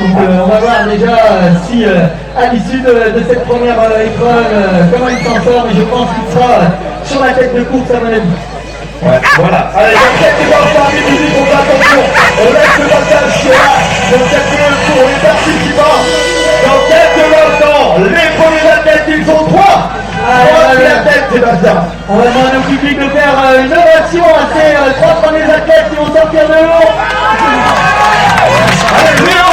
Donc on va voir déjà si à l'issue de cette première épreuve, comment il s'en sort, mais je pense qu'il sera sur la tête de course à mon avis. Ouais, voilà. Allez, dans quelques instants, les musiques, on fait attention. On laisse le passage qui est là. Dans quelques pour les participants. Dans quelques instants, les premiers athlètes, ils sont trois. Trois athlètes, Sébastien. On va demander au public de faire une ovation à ces trois premiers athlètes qui vont sortir de l'eau. Allez, Léo,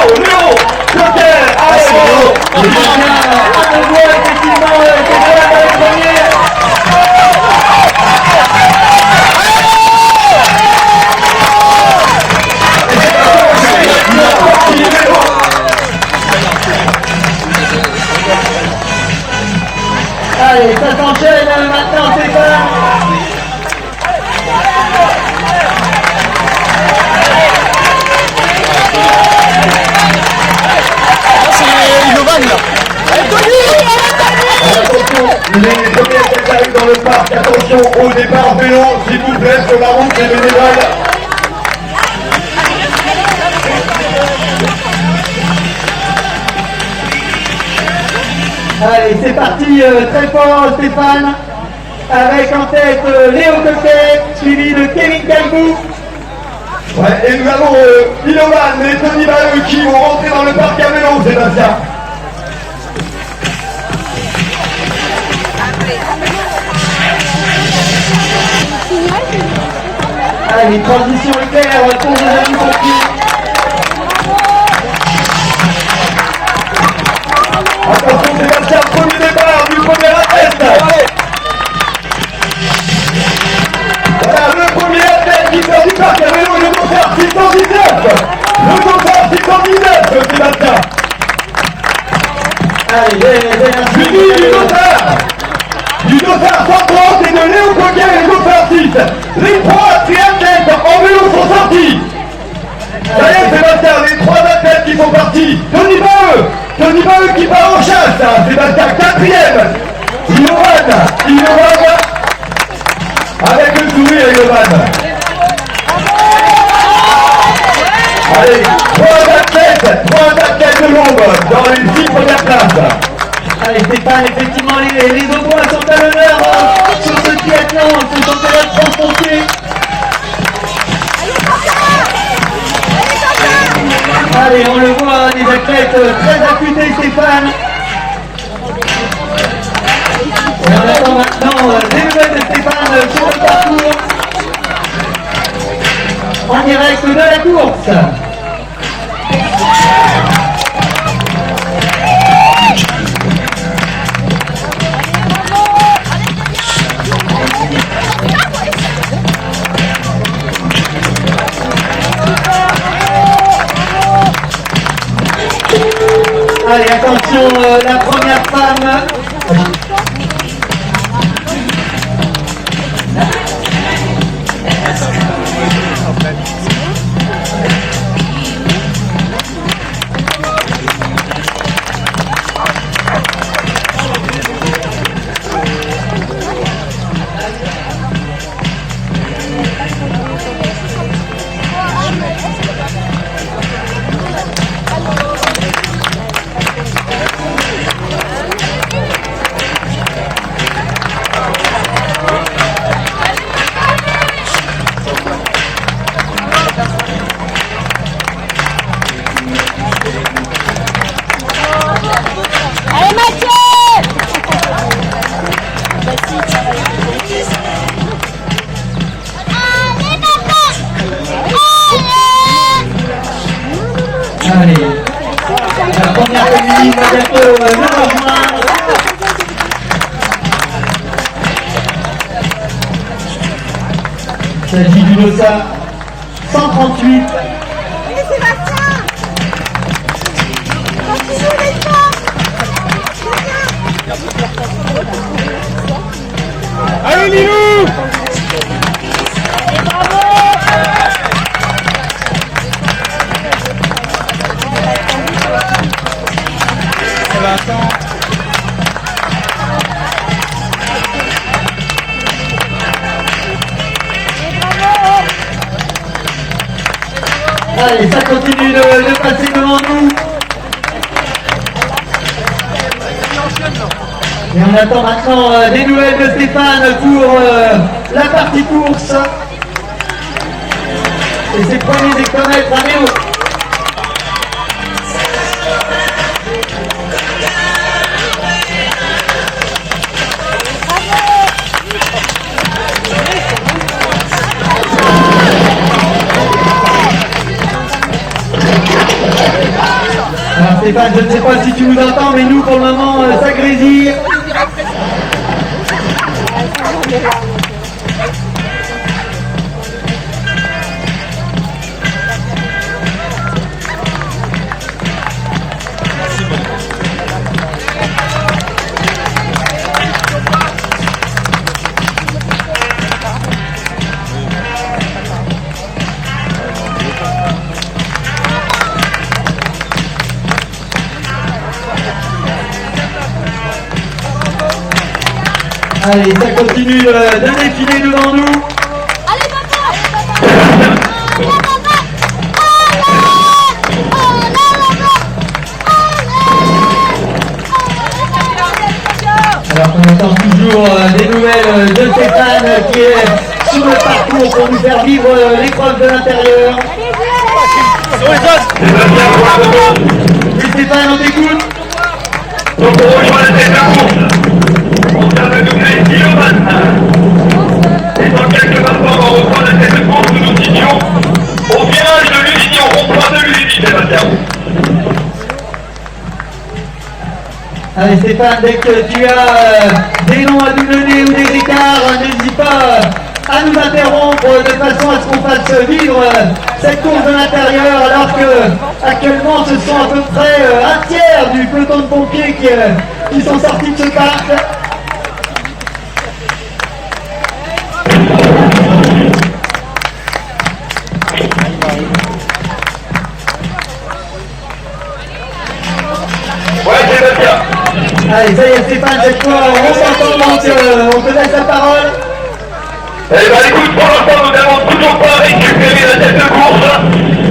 Joker, allez, Léo. On voit effectivement que c'est là les premiers. Allez, ça s'enchaîne maintenant, Stéphane. C'est Yovan là. Attention, les premiers athlètes arrivent dans le parc. Attention au départ vélo, s'il vous plaît, sur la route des bénévoles. Allez, c'est parti très fort, Stéphane. Avec en tête Léo Coquet, suivi de Kevin Calbou. Ouais, et nous avons Inovan et Tony Maheu qui vont rentrer dans le parc à vélo, Sébastien. Allez, transition éclair pour nos amis pompiers. Attention Sébastien, premier départ du premier athlète. Voilà, le premier athlète qui sort du parc à vélo, le moteur 619. Le moteur 619, Sébastien. Allez, Suivi du moteur 130 et de Léo Coquet et le moteur 6. Les trois triathlètes en vélo sont sortis. Ça y est Sébastien, les trois athlètes qui sont partis. Tony Maheu qui part en chasse, hein. Sébastien, quatrième. Inovan, avec le sourire Inovan. Allez, trois athlètes de l'ombre dans les 6 premières places. allez, Stéphane, effectivement, les Aubois sont à l'honneur sur ce triathlon, ce championnat de France pompier. Allez, on le voit, des athlètes très affûtés, Stéphane. Et on attend maintenant des nouvelles de Stéphane sur le parcours. En direct de la course. Allez, attention, la première femme. Allez, la première féminine va bientôt nous rejoindre. Il s'agit du dossard 138. Allez Lilou. Allez, ça continue de passer devant nous. Et on attend maintenant des nouvelles de Stéphane pour la partie course. Et ses premiers hectomètres à Méo. Alors Stéphane, je ne sais pas si tu nous entends, mais nous pour le moment ça grésille. Allez, ça continue de défiler devant nous. Allez, papa! Alors qu'on attend toujours des nouvelles de Stéphane qui est sur le parcours pour nous faire vivre l'épreuve de l'intérieur. Et Stéphane, on t'écoute. Donc on rejoint la tête de course. On vient de doubler Guillaume. Et dans quelques instants, on reprend la tête de course où nous situons au virage de l'Unity, au rond-point de l'Unity, Sébastien. Allez Stéphane, dès que tu as des noms à nous donner ou des écarts, n'hésite pas à nous interrompre de façon à ce qu'on fasse vivre cette course de l'intérieur, alors que actuellement ce sont à peu près un tiers du peloton de pompiers qui sont sortis de ce parc. Ouais, Sébastien. Allez, ça y est Stéphane, cette fois on s'entend, donc on te laisse la parole. Eh ben écoute, pour l'instant nous n'avons toujours pas récupéré la tête de course.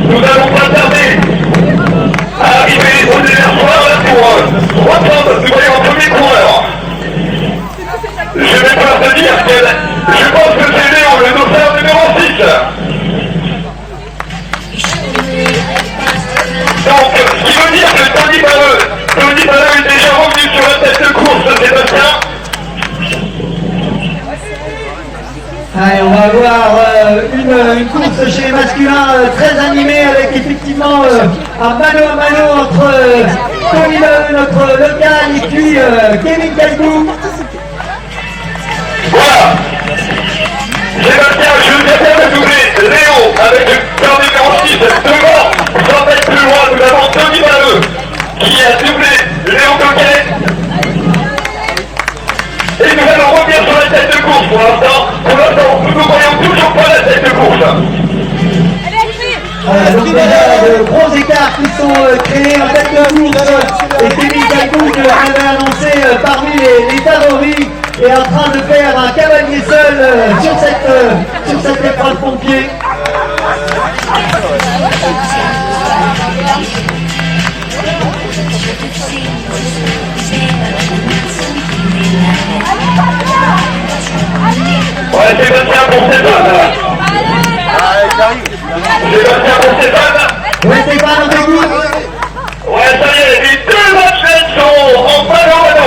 Nous n'allons pas tarder à arriver au déversoir là pour reprendre, nous voyons un premier coureur. Je vais pas te dire je pense que c'est Léo, le dauphin numéro 6. Donc, ce qui veut dire que Tony Balleux est déjà revenu sur la tête de course, Sébastien. Allez, on va avoir une course chez les masculins très animée avec effectivement un mano à mano entre Tony Balleux, notre local, et puis Kevin Calcou. Voilà. Sébastien, je viens de doubler Léo avec le cœur numéro 6 devant. 100 mètres plus loin, nous avons Tony Balleux qui a doublé Léo Coquet. Et nous allons revenir sur la tête de course pour l'instant. Pour l'instant, nous ne voyons toujours pas la tête de course. Donc déjà de gros écarts qui sont créés en tête de course. Et Kevin Calcou, que avait annoncé parmi les favoris, est en train de faire un cavalier seul sur cette épreuve pompier. Ouais, Sébastien pour Stéphane. Sébastien pour Stéphane. Ouais Stéphane, on t'écoute. Ouais, ça y est, les deux athlètes sont en mano-mano.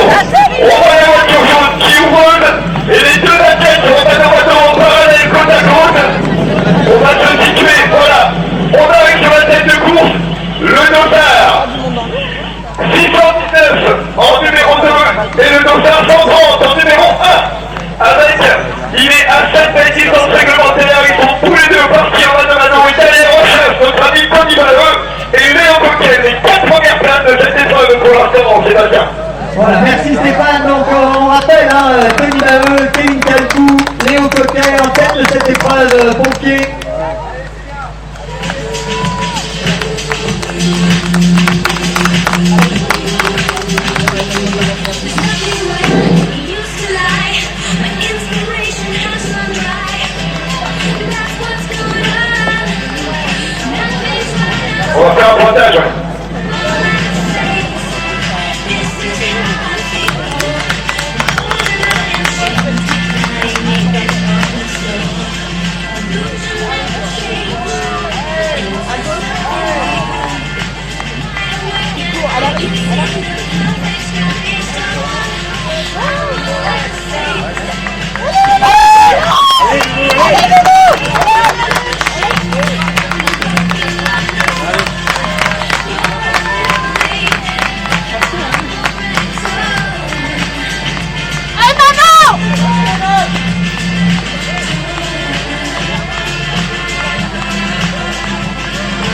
On voit la voiture jaune qui roule, et les deux athlètes sont en mano-mano en parallèle côte à côte. On va se situer, voilà. On arrive sur la tête de course, le Dossard 619 en numéro 2 et le Dossard 130 en numéro 1. Avec, il est à 7 mètres de distance réglementaire, ils sont tous les deux partis en mano-mano. Italien Rochef, notre ami Tony Balleux et Léo Coquet, les 4 premières places de cette épreuve pour l'instant, Sébastien. Voilà, merci Stéphane. Donc on rappelle, Tony Balleux, Kevin Calcou, Léo Coquet en tête de cette épreuve pompier. On va faire un pointage, ouais.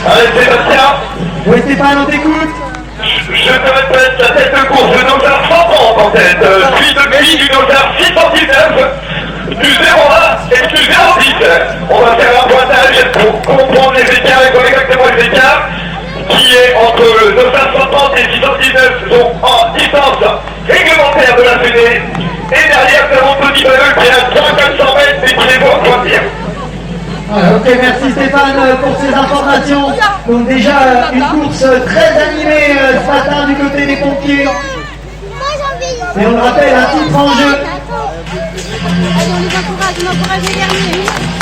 Allez Sébastien, Oui Stéphane, on t'écoute. je te répète, la tête de course de Nozar 130 en tête, suite de Gris du Nozar 619, du 01 et du 010. On va faire un pointage pour comprendre les écarts et voir exactement les écarts qui est entre le Nozar 130 et 619, donc en distance réglementaire de la Fédé. Et derrière, nous avons Tony Balleux qui est à 300-400 mètres mais qui est bon à pointir. Ok, merci Stéphane pour ces informations. Donc déjà une course très animée ce matin du côté des pompiers. Et on le rappelle, un titre en jeu. Allez, on les encourage les derniers.